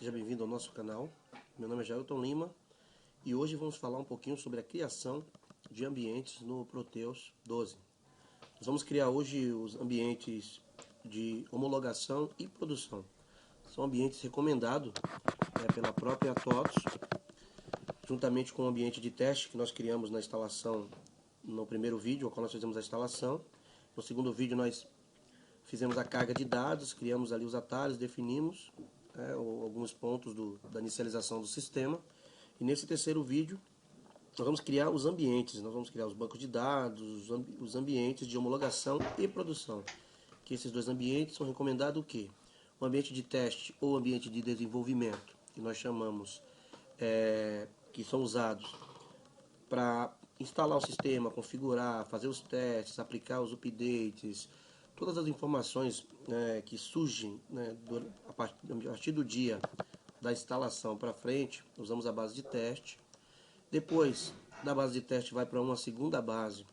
Seja bem-vindo ao nosso canal. Meu nome é Jailton Lima e hoje vamos falar um pouquinho sobre a criação de ambientes no Proteus 12. Nós vamos criar hoje os ambientes de homologação e produção. São ambientes recomendados pela própria TOTOS, juntamente com o ambiente de teste que nós criamos na instalação no primeiro vídeo, ao qual nós fizemos a instalação. No segundo vídeo nós fizemos a carga de dados, criamos ali os atalhos, definimos alguns pontos da inicialização do sistema. E nesse terceiro vídeo nós vamos criar os ambientes, nós vamos criar os bancos de dados, os ambientes de homologação e produção. Que esses dois ambientes são recomendados o quê? O ambiente de teste ou ambiente de desenvolvimento, que nós chamamos, que são usados para instalar o sistema, configurar, fazer os testes, aplicar os updates, todas as informações que surgem a partir do dia da instalação para frente, usamos a base de teste. Depois da base de teste vai para uma segunda base,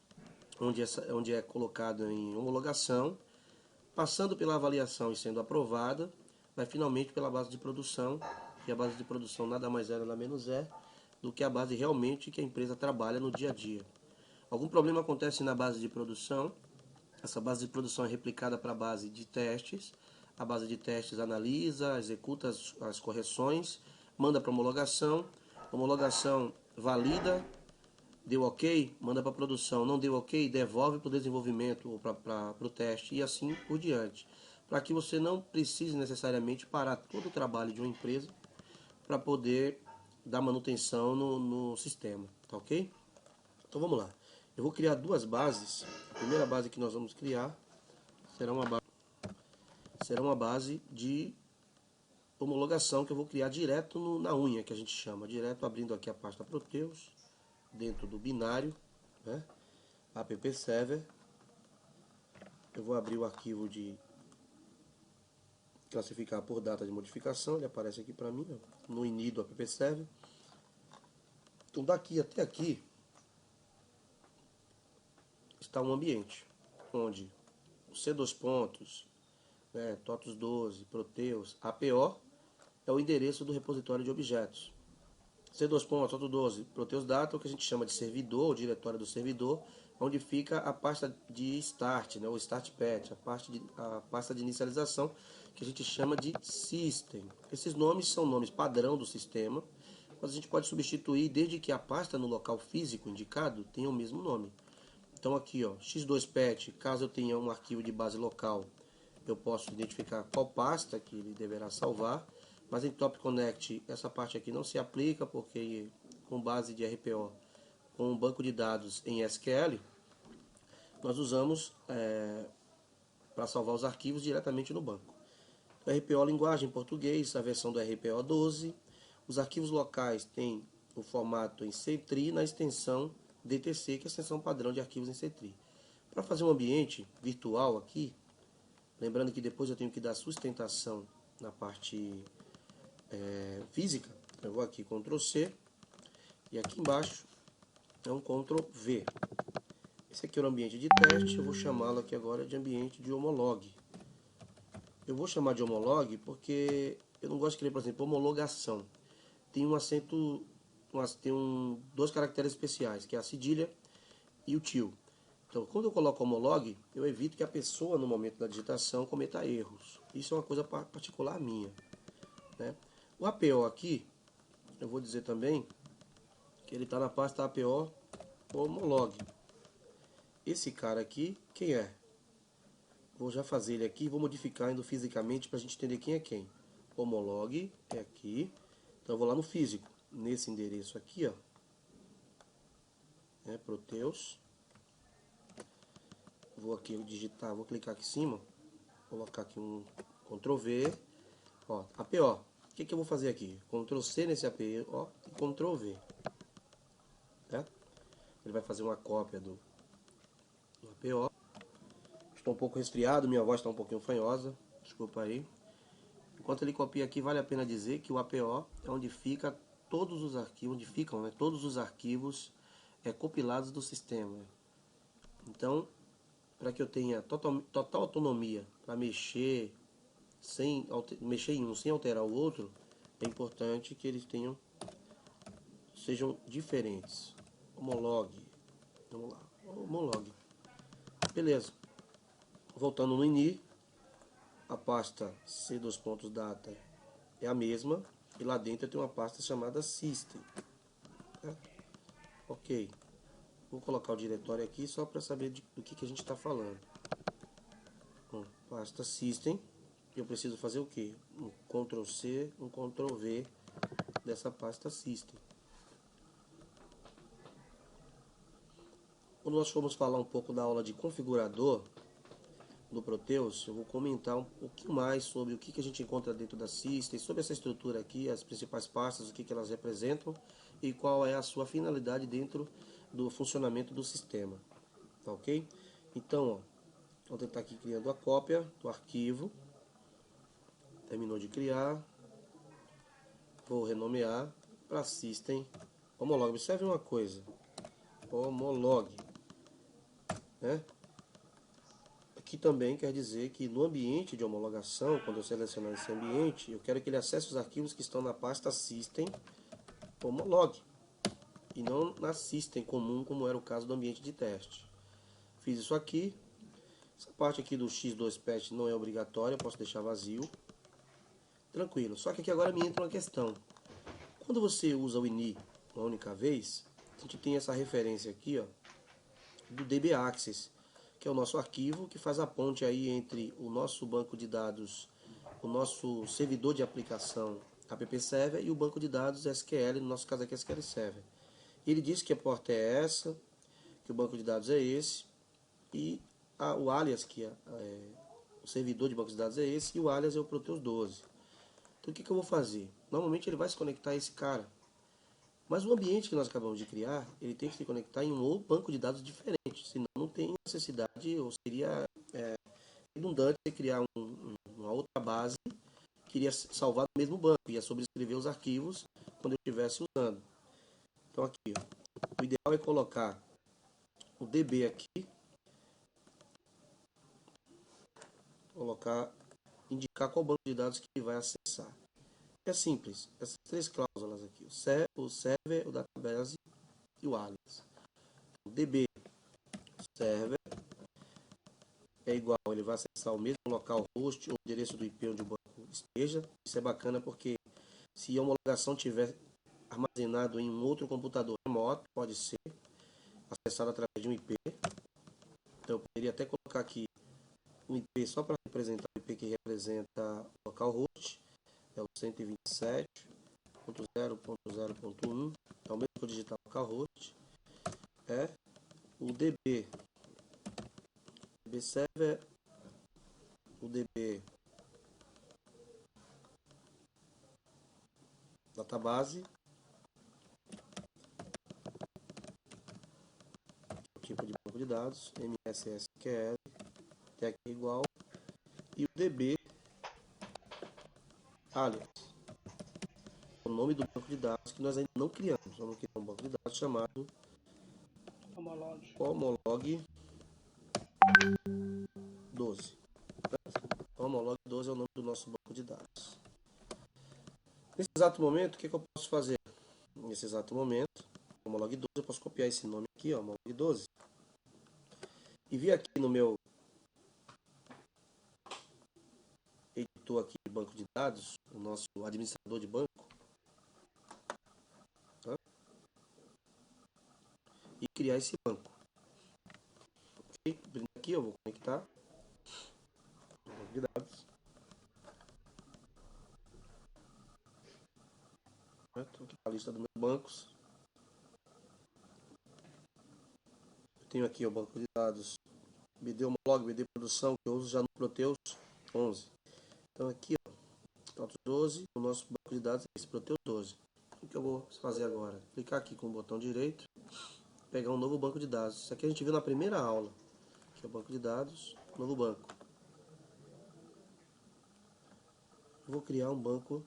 onde é colocado em homologação, passando pela avaliação e sendo aprovada, vai finalmente pela base de produção, e a base de produção nada mais é, nada menos é do que a base realmente que a empresa trabalha no dia a dia. Algum problema acontece na base de produção, essa base de produção é replicada para a base de testes, a base de testes analisa, executa as correções, manda para homologação, homologação valida, deu ok, manda para a produção, não deu ok, devolve para o desenvolvimento ou para o teste e assim por diante. Para que você não precise necessariamente parar todo o trabalho de uma empresa para poder dar manutenção no sistema, tá ok? Então vamos lá. Eu vou criar duas bases. A primeira base que nós vamos criar será uma base de homologação que eu vou criar direto na unha, que a gente chama, direto abrindo aqui a pasta Proteus, dentro do binário, app server. Eu vou abrir o arquivo de classificar por data de modificação, ele aparece aqui para mim, no ini do app server. Então daqui até aqui está um ambiente onde o C2 pontos, TOTOS 12, Proteus, APO é o endereço do repositório de objetos. C2 pontos, TOTOS 12, Proteus Data, o que a gente chama de servidor, o diretório do servidor, onde fica a pasta de start, o start patch, a pasta de inicialização, que a gente chama de system. Esses nomes são nomes padrão do sistema, mas a gente pode substituir desde que a pasta no local físico indicado tenha o mesmo nome. Então aqui, x2patch, caso eu tenha um arquivo de base local, eu posso identificar qual pasta que ele deverá salvar, mas em Top Connect essa parte aqui não se aplica, porque com base de RPO, com um banco de dados em SQL, nós usamos para salvar os arquivos diretamente no banco. O RPO linguagem em português, a versão do RPO 12, os arquivos locais têm o formato em CTRI na extensão DTC, que é a extensão padrão de arquivos em CTRI. Para fazer um ambiente virtual aqui, lembrando que depois eu tenho que dar sustentação na parte física, eu vou aqui Ctrl C e aqui embaixo é um Ctrl V. Esse aqui é o ambiente de teste, eu vou chamá-lo aqui agora de ambiente de homolog. Eu vou chamar de homolog porque eu não gosto de escrever, por exemplo, homologação. Tem um acento, dois caracteres especiais, que é a cedilha e o tio. Então, quando eu coloco homolog, eu evito que a pessoa, no momento da digitação, cometa erros. Isso é uma coisa particular minha. O APO aqui, eu vou dizer também que ele está na pasta APO homolog. Esse cara aqui, quem é? Vou já fazer ele aqui, vou modificar indo fisicamente para a gente entender quem é quem. Homolog é aqui. Então eu vou lá no físico, nesse endereço aqui, Proteus. Vou aqui digitar, vou clicar aqui em cima, colocar aqui um Ctrl V, APO. O que eu vou fazer aqui? Ctrl C nesse APO e Ctrl V. Ele vai fazer uma cópia do APO. Estou um pouco resfriado, minha voz está um pouquinho fanhosa, desculpa aí. Enquanto ele copia aqui, vale a pena dizer que o APO é onde fica todos os arquivos, todos os arquivos compilados do sistema. Então, para que eu tenha total autonomia para mexer em um sem alterar o outro, é importante que eles sejam diferentes. Homolog. Vamos lá. Homolog. Beleza. Voltando no ini, a pasta C2.data é a mesma. E lá dentro tem uma pasta chamada System. Tá? Ok. Vou colocar o diretório aqui só para saber do que a gente está falando. Bom, pasta System. Eu preciso fazer o que? Um Ctrl C, um Ctrl V dessa pasta System. Quando nós formos falar um pouco da aula de configurador do Proteus, eu vou comentar um pouquinho mais sobre o que a gente encontra dentro da System, sobre essa estrutura aqui, as principais pastas, o que elas representam e qual é a sua finalidade dentro do funcionamento do sistema. Tá ok? Então, ó, vou tentar aqui criando a cópia do arquivo. Terminou de criar. Vou renomear para System Homolog. Observe uma coisa. Homolog. Né? Aqui também quer dizer que no ambiente de homologação, quando eu selecionar esse ambiente, eu quero que ele acesse os arquivos que estão na pasta System Homolog. E não na System comum, como era o caso do ambiente de teste. Fiz isso aqui. Essa parte aqui do X2Patch não é obrigatória, eu posso deixar vazio. Tranquilo. Só que aqui agora me entra uma questão. Quando você usa o ini uma única vez, a gente tem essa referência aqui, ó, do dbaccess, que é o nosso arquivo que faz a ponte aí entre o nosso banco de dados, o nosso servidor de aplicação app server e o banco de dados SQL, no nosso caso aqui SQL Server. Ele diz que a porta é essa, que o banco de dados é esse, e o alias, que o servidor de banco de dados é esse, e o alias é o Proteus 12. Então o que eu vou fazer? Normalmente ele vai se conectar a esse cara. Mas o ambiente que nós acabamos de criar, ele tem que se conectar em um outro banco de dados diferente. Senão não tem necessidade, ou seria redundante você criar uma outra base que iria salvar no mesmo banco, ia sobrescrever os arquivos quando eu estivesse usando. Então aqui, ó, o ideal é colocar o DB aqui, indicar qual banco de dados que ele vai acessar. É simples, essas três cláusulas aqui, o server, o database e o alias. O DB server é igual, ele vai acessar o mesmo local host ou endereço do IP onde o banco esteja. Isso é bacana porque se a homologação tiver armazenado em um outro computador remoto, pode ser acessado através de um IP. Então eu poderia até colocar aqui um IP só para representar o IP que representa o local host, é o 127.0.0.1, é o mesmo que eu digitar local host, é o DB server, o DB database, tipo de banco de dados, MSSQL, até aqui igual, e o DB alias, o nome do banco de dados que nós ainda não criamos. Vamos criar um banco de dados chamado Homolog 12. Homolog 12 é o nome do nosso banco de dados. Nesse exato momento, o que eu posso fazer? Nesse exato momento, Homolog 12, eu posso copiar esse nome aqui, ó, Homolog 12, e vir aqui no meu editor aqui de banco de dados, o nosso administrador de banco, tá? E criar esse banco. Ok? Aqui eu vou conectar o banco de dados. Estou aqui com a lista dos meus bancos. Eu tenho aqui o banco de dados BD Homolog, BD Produção, que eu uso já no Proteus 11. Então aqui, ó, Proteus 12, o nosso banco de dados é esse, Proteus 12. O que eu vou fazer agora? Clicar aqui com o botão direito, pegar um novo banco de dados. Isso aqui a gente viu na primeira aula. Aqui é o banco de dados, novo banco. Eu vou criar um banco,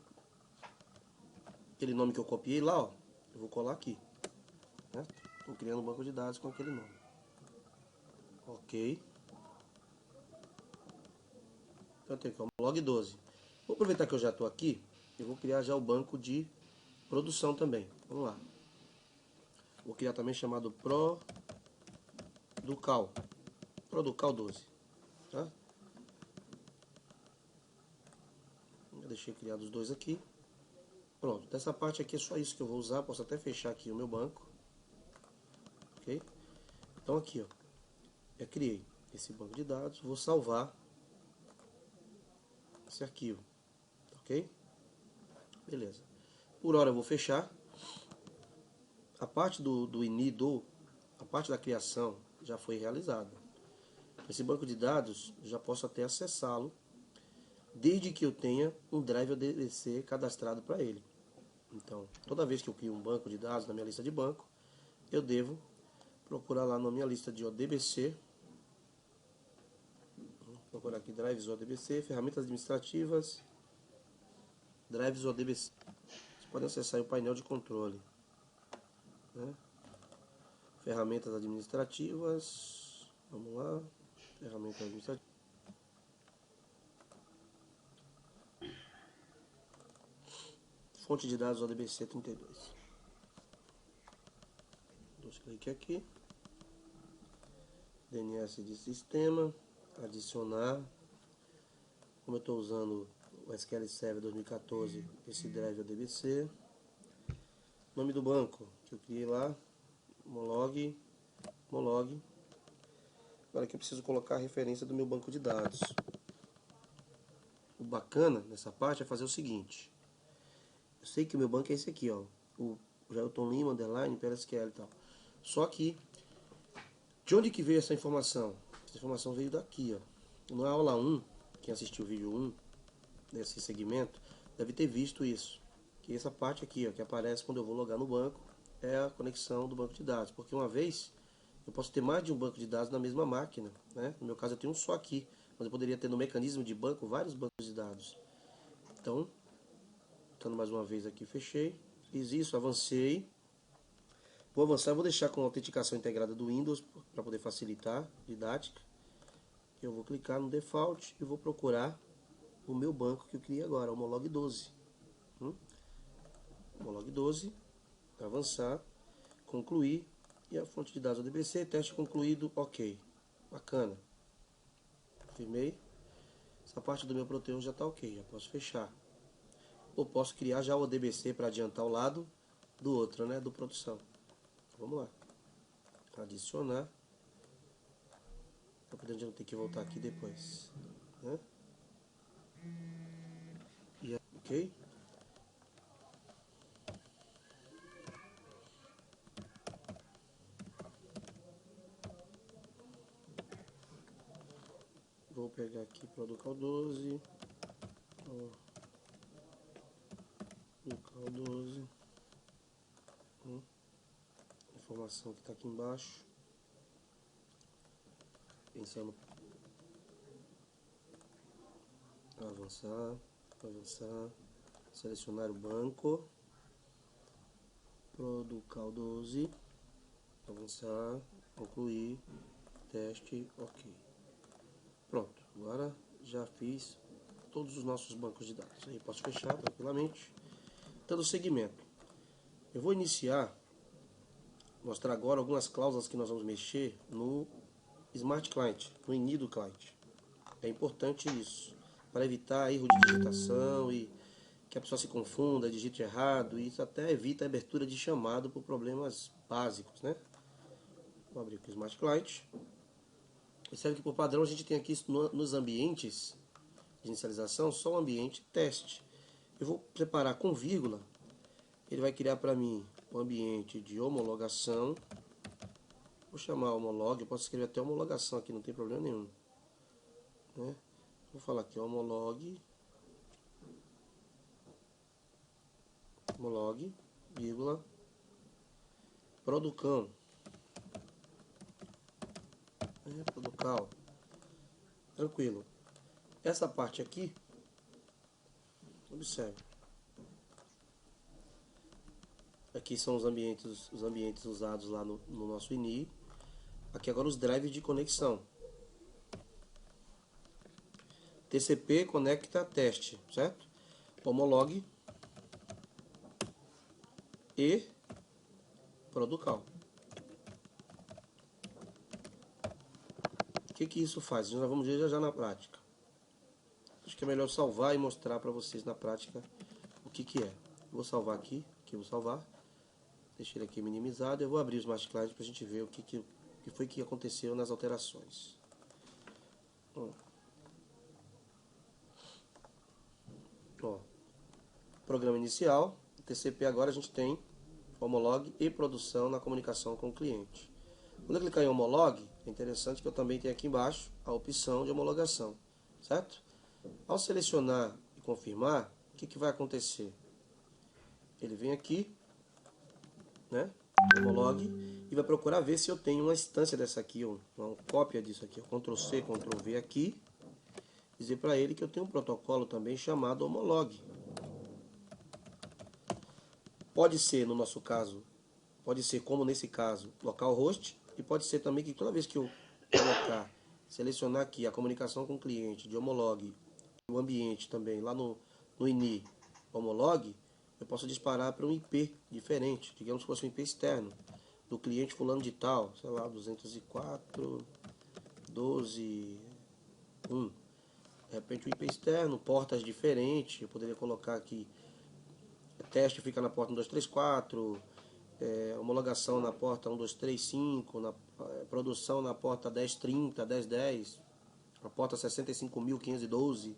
aquele nome que eu copiei lá, ó, eu vou colar aqui. Né? Estou criando um banco de dados com aquele nome. Ok. Então eu tenho aqui o Homolog 12. Vou aproveitar que eu já estou aqui eu vou criar já o banco de produção também. Vamos lá. Vou criar também chamado Producal 12, tá? Eu deixei criados os dois aqui. Pronto, dessa parte aqui é só isso que eu vou usar. Posso até fechar aqui o meu banco, ok? Então aqui, ó, eu criei esse banco de dados. Vou salvar esse arquivo, ok? Beleza. Por hora eu vou fechar. A parte do ini, a parte da criação já foi realizada. Esse banco de dados eu já posso até acessá-lo, desde que eu tenha um drive ODBC cadastrado para ele. Então, toda vez que eu crio um banco de dados na minha lista de banco, eu devo procurar lá na minha lista de ODBC. Vou procurar aqui drives ODBC, ferramentas administrativas, drives ODBC. Vocês podem acessar o painel de controle, né? Ferramentas administrativas. Vamos lá. Ferramentas administrativas. Fonte de dados ODBC 32. Dois cliques aqui. DNS de sistema. Adicionar. Como eu estou usando o SQL Server 2014, esse drive ODBC. Nome do banco que eu criei lá. Molog. Agora aqui eu preciso colocar a referência do meu banco de dados. O bacana nessa parte é fazer o seguinte. Eu sei que o meu banco é esse aqui, ó, o Jailton Lima, underline, PLSQL e tal. Só que, de onde que veio essa informação? Essa informação veio daqui, ó. Na aula 1, quem assistiu o vídeo 1, desse segmento, deve ter visto isso. Que essa parte aqui, ó, que aparece quando eu vou logar no banco, é a conexão do banco de dados. Porque uma vez, eu posso ter mais de um banco de dados na mesma máquina, né? No meu caso eu tenho um só aqui, mas eu poderia ter no mecanismo de banco vários bancos de dados. Então, clicando mais uma vez aqui, fechei. Fiz isso, avancei. Vou avançar, vou deixar com a autenticação integrada do Windows para poder facilitar a didática. Eu vou clicar no Default e vou procurar o meu banco que eu criei agora, o Molog 12. Molog 12, avançar, concluir, e a fonte de dados ODBC, teste concluído, ok. Bacana. Firmei. Essa parte do meu Proteus já está ok, já posso fechar. Ou posso criar já o ODBC para adiantar o lado do outro, né, do produção. Vamos lá. Adicionar. Para poder não ter que voltar aqui depois, né? E ok. Vou pegar aqui Producal 12. Producal 12. Informação que está aqui embaixo. Pensando. Avançar. Selecionar o banco. Producal 12. Avançar. Concluir. Teste. Ok. Pronto. Agora já fiz todos os nossos bancos de dados. Aí posso fechar tranquilamente. Dando seguimento. Eu vou mostrar agora algumas cláusulas que nós vamos mexer no Smart Client, no ini do cliente. É importante isso, para evitar erro de digitação e que a pessoa se confunda, digite errado, e isso até evita a abertura de chamado por problemas básicos, né? Vou abrir aqui o Smart Client. Percebe que por padrão a gente tem aqui nos ambientes de inicialização só o ambiente teste. Eu vou separar com vírgula. Ele vai criar para mim o ambiente de homologação. Vou chamar homolog, eu posso escrever até homologação aqui, não tem problema nenhum, né? Vou falar aqui homolog, vírgula, producal, producal, tranquilo. Essa parte aqui, observe. Aqui são os ambientes usados lá no nosso ini. Aqui agora os drives de conexão. TCP conecta teste, certo? Homolog e Producal. O que isso faz? Nós vamos ver já na prática. Acho que é melhor salvar e mostrar para vocês na prática o que é. Vou salvar aqui vou salvar. Deixei ele aqui minimizado. Eu vou abrir o Smart Client para a gente ver o que foi que aconteceu nas alterações. Ó, programa inicial, TCP. Agora a gente tem homolog e produção na comunicação com o cliente. Quando eu clicar em homolog, é interessante que eu também tenho aqui embaixo a opção de homologação, certo? Ao selecionar e confirmar, o que vai acontecer? Ele vem aqui, né, homolog, e vai procurar ver se eu tenho uma instância dessa aqui, uma cópia disso aqui, Ctrl C, Ctrl V aqui, dizer para ele que eu tenho um protocolo também chamado homolog. Pode ser, no nosso caso, pode ser como nesse caso, localhost, e pode ser também que toda vez que eu colocar, selecionar aqui a comunicação com o cliente de homolog, o ambiente também, lá no ini homolog, eu posso disparar para um IP diferente, digamos que fosse um IP externo, do cliente fulano de tal, sei lá, 204.12.1. De repente um IP externo, portas diferentes, eu poderia colocar aqui, teste fica na porta 1234, homologação na porta 1235, produção na porta 1030, 1010, a porta 65.512,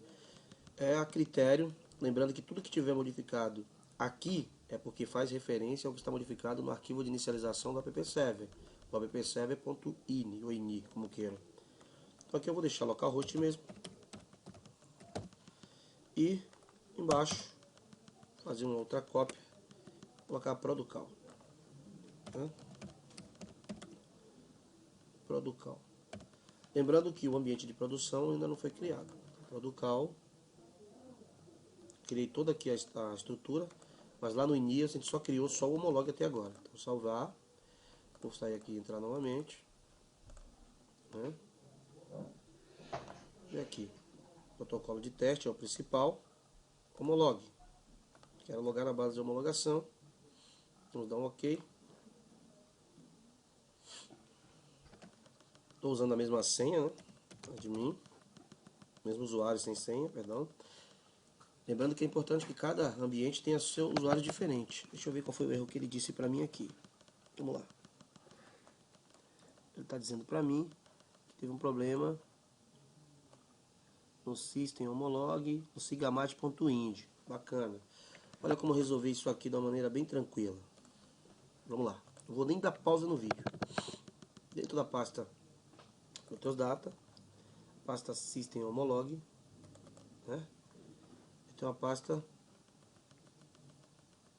é a critério. Lembrando que tudo que tiver modificado aqui é porque faz referência ao que está modificado no arquivo de inicialização do appserver, o appserver.ini, ou ini, como queiram. Então aqui eu vou deixar localhost mesmo. E embaixo, fazer uma outra cópia, colocar Producal. Producal. Lembrando que o ambiente de produção ainda não foi criado. Producal. Criei toda aqui a estrutura, mas lá no ini a gente só criou só o homolog até agora. Então salvar. Vou sair aqui e entrar novamente. Né? E aqui. Protocolo de teste é o principal. Homolog. Quero logar na base de homologação. Vamos dar um OK. Estou usando a mesma senha, né? Admin. Mesmo usuário sem senha, perdão. Lembrando que é importante que cada ambiente tenha seu usuário diferente. Deixa eu ver qual foi o erro que ele disse para mim aqui. Vamos lá. Ele está dizendo para mim que teve um problema no system homolog, no sigamat.ind. Bacana. Olha como eu resolvi isso aqui de uma maneira bem tranquila. Vamos lá. Não vou nem dar pausa no vídeo. Dentro da pasta Proteus Data, pasta System Homolog, né? Tem uma pasta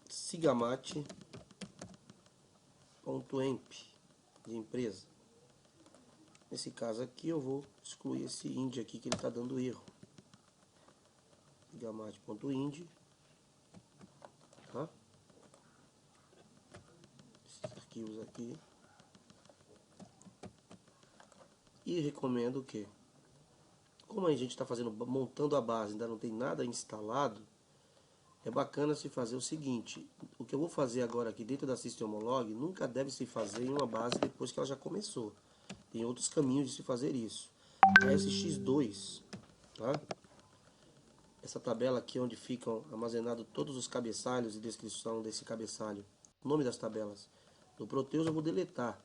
sigamat.emp de empresa. Nesse caso aqui eu vou excluir esse ind aqui que ele está dando erro. Sigamat.ind, tá? Esses arquivos aqui. E recomendo que, como a gente está montando a base, ainda não tem nada instalado, é bacana se fazer o seguinte: o que eu vou fazer agora aqui dentro da System Homolog nunca deve se fazer em uma base depois que ela já começou. Tem outros caminhos de se fazer isso. A SX2, tá? Essa tabela aqui onde ficam armazenados todos os cabeçalhos e descrição desse cabeçalho, o nome das tabelas do Proteus, eu vou deletar.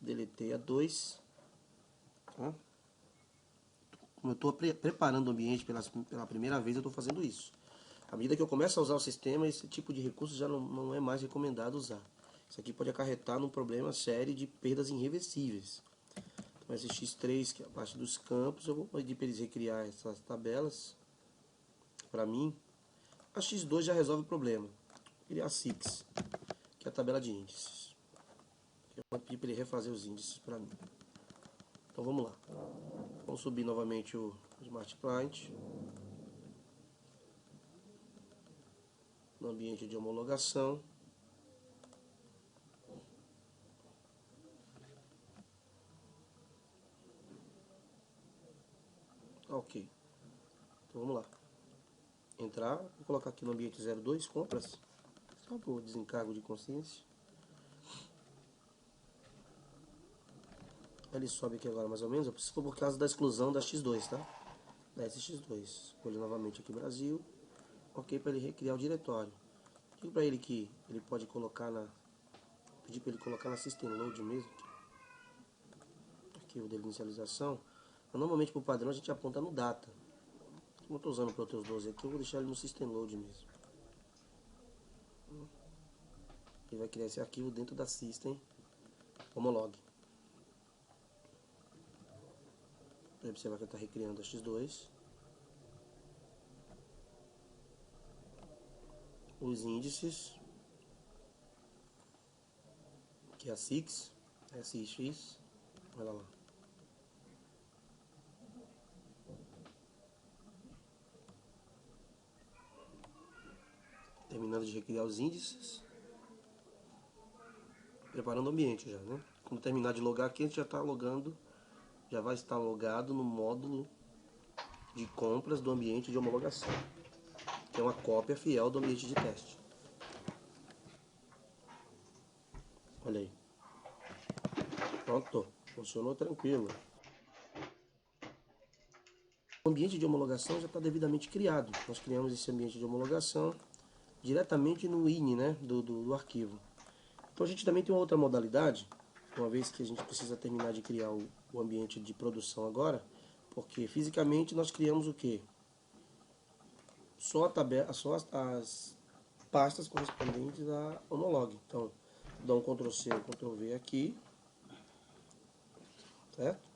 Deletei a 2. Tá? Como eu estou preparando o ambiente pela primeira vez, eu estou fazendo isso. À medida que eu começo a usar o sistema, esse tipo de recurso já não é mais recomendado usar. Isso aqui pode acarretar num problema sério de perdas irreversíveis. Então, esse X3, que é a parte dos campos, eu vou pedir para eles recriar essas tabelas. Para mim, a X2 já resolve o problema. Vou criar a SIX, que é a tabela de índices. Eu vou pedir para ele refazer os índices para mim. Então vamos lá. Vamos subir novamente o Smart Client. No ambiente de homologação. Ok. Então vamos lá. Entrar, vou colocar aqui no ambiente 02, compras. Só por desencargo de consciência. Ele sobe aqui agora mais ou menos. Eu preciso por causa da exclusão da X2, tá? Da SX2. Escolho novamente aqui Brasil. Ok, para ele recriar o diretório. Digo para ele que ele pode colocar na... Pedir para ele colocar na System Load mesmo. Arquivo de inicialização. Mas, normalmente por padrão a gente aponta no Data. Como eu estou usando o Proteus 12 aqui, eu vou deixar ele no System Load mesmo. Ele vai criar esse arquivo dentro da System Homolog. Para observar que ele está recriando a X2. Os índices, que é a SIX, SIX, olha lá. Terminando de recriar os índices. Preparando o ambiente já, né? Quando terminar de logar aqui, a gente já está logando, já vai estar logado no módulo de compras do ambiente de homologação, que é uma cópia fiel do ambiente de teste. Olha aí. Pronto, funcionou tranquilo. O ambiente de homologação já está devidamente criado. Nós criamos esse ambiente de homologação diretamente no INI, né, do arquivo. Então a gente também tem uma outra modalidade, uma vez que a gente precisa terminar de criar o ambiente de produção agora, porque fisicamente nós criamos o quê? Só a tabela, só as pastas correspondentes à Homolog. Então, dá um Ctrl+C, Ctrl+V aqui, certo?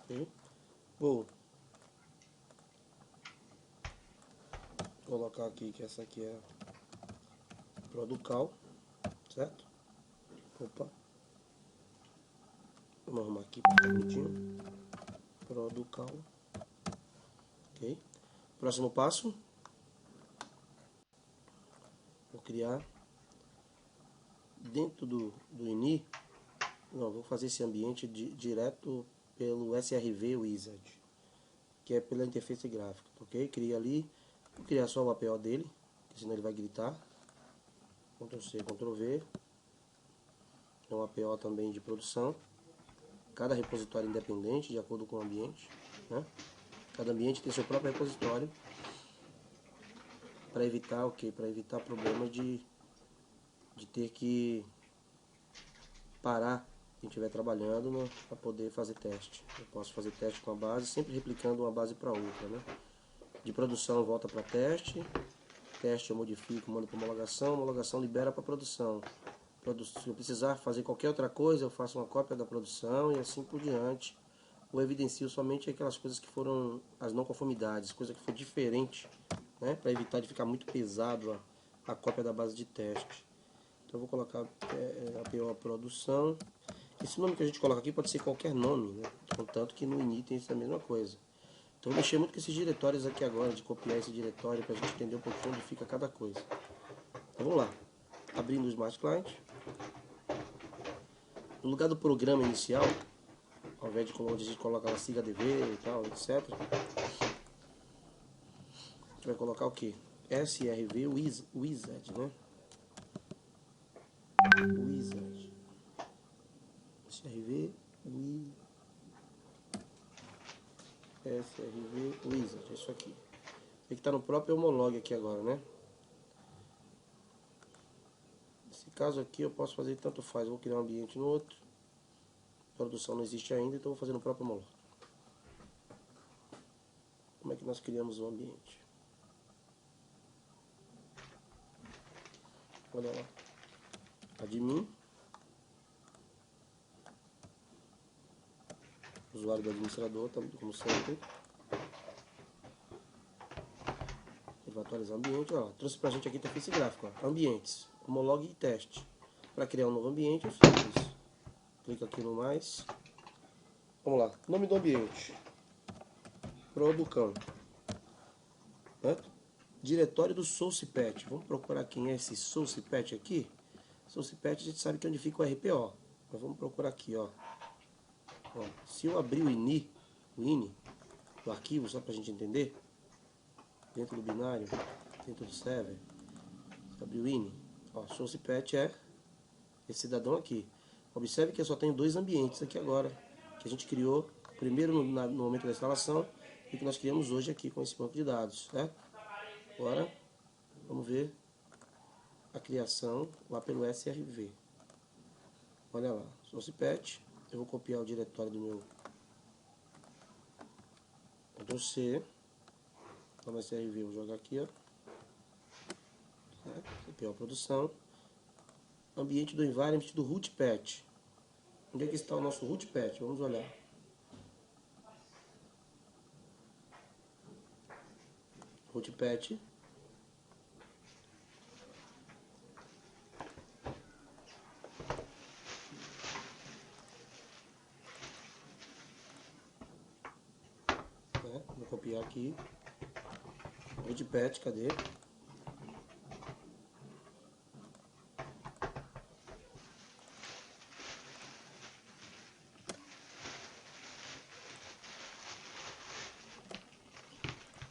Okay. Vou colocar aqui que essa aqui é Producal, certo? Opa. Vamos arrumar aqui para ficar bonitinho. Producal. Ok. Próximo passo. Vou criar dentro do INI. Não, vou fazer esse ambiente direto pelo SRV Wizard, que é pela interface gráfica, ok? Cria ali, vou criar só o APO dele, senão ele vai gritar. Ctrl+C, Ctrl+V. É um APO também de produção. Cada repositório independente, de acordo com o ambiente, né? Cada ambiente tem seu próprio repositório, para evitar o quê? Para evitar problema de ter que parar quem estiver trabalhando para poder fazer teste. Eu posso fazer teste com a base, sempre replicando uma base para outra, né? De produção volta para teste, teste eu modifico, mando para homologação, homologação libera para produção. Se eu precisar fazer qualquer outra coisa, eu faço uma cópia da produção e assim por diante. Eu evidencio somente aquelas coisas que foram as não conformidades, coisa que foi diferente, né? Para evitar de ficar muito pesado a cópia da base de teste. Então eu vou colocar APO produção. Esse nome que a gente coloca aqui pode ser qualquer nome, né? Contanto que no INI tem essa mesma coisa. Então eu mexi muito com esses diretórios aqui agora, de copiar esse diretório para a gente entender um pouquinho onde fica cada coisa. Então vamos lá. Abrindo o Smart Client. No lugar do programa inicial, ao invés de onde a gente coloca a sigla DV e tal, etc., a gente vai colocar o que? SRV Wizard, né? Wizard. SRV Wizard, é isso aqui. Tem que estar no próprio Homolog aqui agora, né? Nesse caso aqui eu posso fazer tanto faz. Vou criar um ambiente no outro. A produção não existe ainda, então vou fazer no próprio Homolog. Como é que nós criamos o ambiente? Olha lá. Admin. Usuário do administrador, como sempre. Ele vai atualizar o ambiente. Ó, trouxe pra gente aqui interface gráfica. Ó. Ambientes, Homolog e teste. Para criar um novo ambiente, eu faço isso. Clica aqui no mais. Vamos lá. Nome do ambiente. Producão. Certo? Diretório do SourcePatch. Vamos procurar quem é esse SourcePatch aqui. Source Patch a gente sabe que é onde fica o RPO. Mas vamos procurar aqui, ó. Se eu abrir o ini, do arquivo, só para a gente entender, dentro do binário, dentro do server, se abrir o ini, ó, Source Patch é esse cidadão aqui. Observe que eu só tenho dois ambientes aqui agora, que a gente criou primeiro no momento da instalação e que nós criamos hoje aqui com esse banco de dados, certo? Agora, vamos ver a criação lá pelo SRV. Olha lá, Source Patch. Eu vou copiar o diretório do meu Ctrl+C. Então no SRV eu vou jogar aqui, ó. Copiar a produção. Ambiente do environment do root patch. Onde é que está o nosso root patch? Vamos olhar. Root patch. Vou copiar aqui. Root patch, cadê?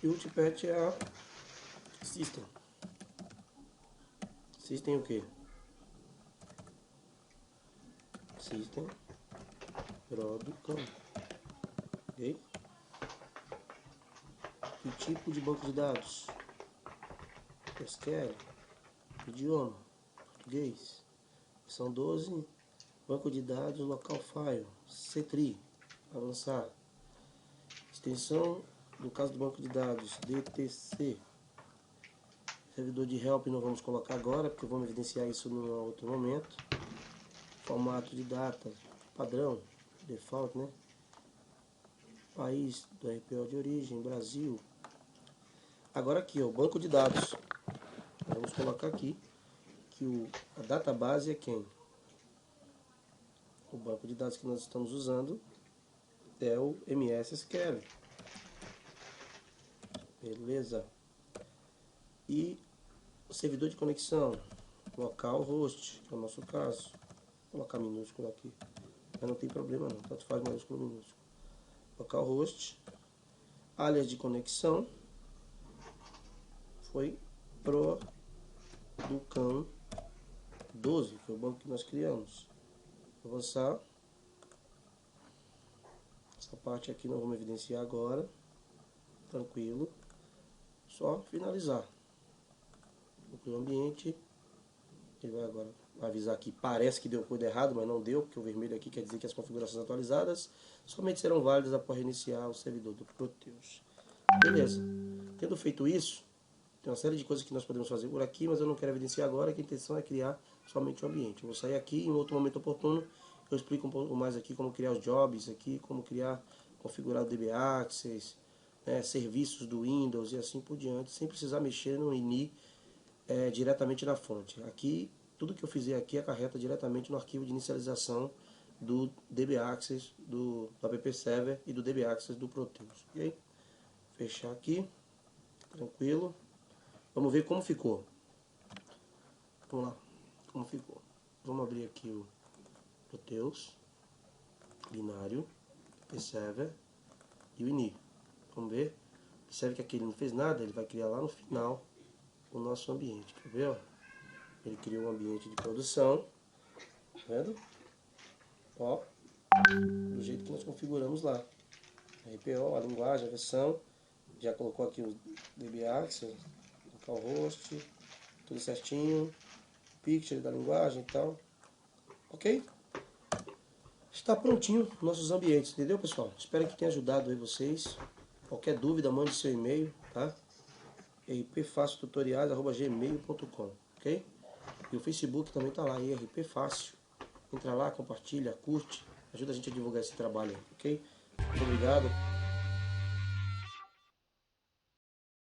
E o root patch é a system. System o quê? System production. Ok? Que tipo de banco de dados? SQL. Idioma. Português. São 12. Banco de dados local file. C-tree. Avançar. Extensão. No caso do banco de dados, DTC. Servidor de help não vamos colocar agora, porque vamos evidenciar isso num outro momento. Formato de data, padrão, default, né? País do RPO de origem, Brasil. Agora aqui, ó, o banco de dados. Vamos colocar aqui que a database é quem? O banco de dados que nós estamos usando é o MS SQL. Beleza. E o servidor de conexão, local host, que é o nosso caso. Vou colocar minúsculo aqui. Mas não tem problema não, tanto faz maiúsculo ou minúsculo. Local host. Alias de conexão foi Producan 12, que é o banco que nós criamos. Vou avançar. Essa parte aqui nós vamos evidenciar agora. Tranquilo. Só finalizar. Vou criar o ambiente. Ele vai agora avisar aqui. Parece que deu coisa errada, mas não deu, porque o vermelho aqui quer dizer que as configurações atualizadas somente serão válidas após reiniciar o servidor do Proteus. Beleza. Tendo feito isso, tem uma série de coisas que nós podemos fazer por aqui, mas eu não quero evidenciar agora, que a intenção é criar somente o ambiente. Eu vou sair aqui, em outro momento oportuno, eu explico um pouco mais aqui como criar os jobs aqui, como configurar o DB Access, né, serviços do Windows e assim por diante, sem precisar mexer no ini diretamente na fonte. Aqui, tudo que eu fizer aqui acarreta diretamente no arquivo de inicialização do DB Access, do app server e do DB Access do Proteus. Ok? Fechar aqui, tranquilo. Vamos ver como ficou. Vamos lá, como ficou. Vamos abrir aqui o Proteus, binário, app server e o ini. Vamos ver. Observe que aqui ele não fez nada, ele vai criar lá no final o nosso ambiente. Quer ver? Ó? Ele criou um ambiente de produção. Tá vendo? Ó, do jeito que nós configuramos lá. RPO, a linguagem, a versão. Já colocou aqui o DB Access, localhost, tudo certinho. Picture da linguagem e tal. Ok? Está prontinho nossos ambientes, entendeu, pessoal? Espero que tenha ajudado aí vocês. Qualquer dúvida, mande seu e-mail, tá? rpfaciotutoriais@gmail.com, ok? E o Facebook também tá lá, RP Fácil. Entra lá, compartilha, curte, ajuda a gente a divulgar esse trabalho, ok? Muito obrigado.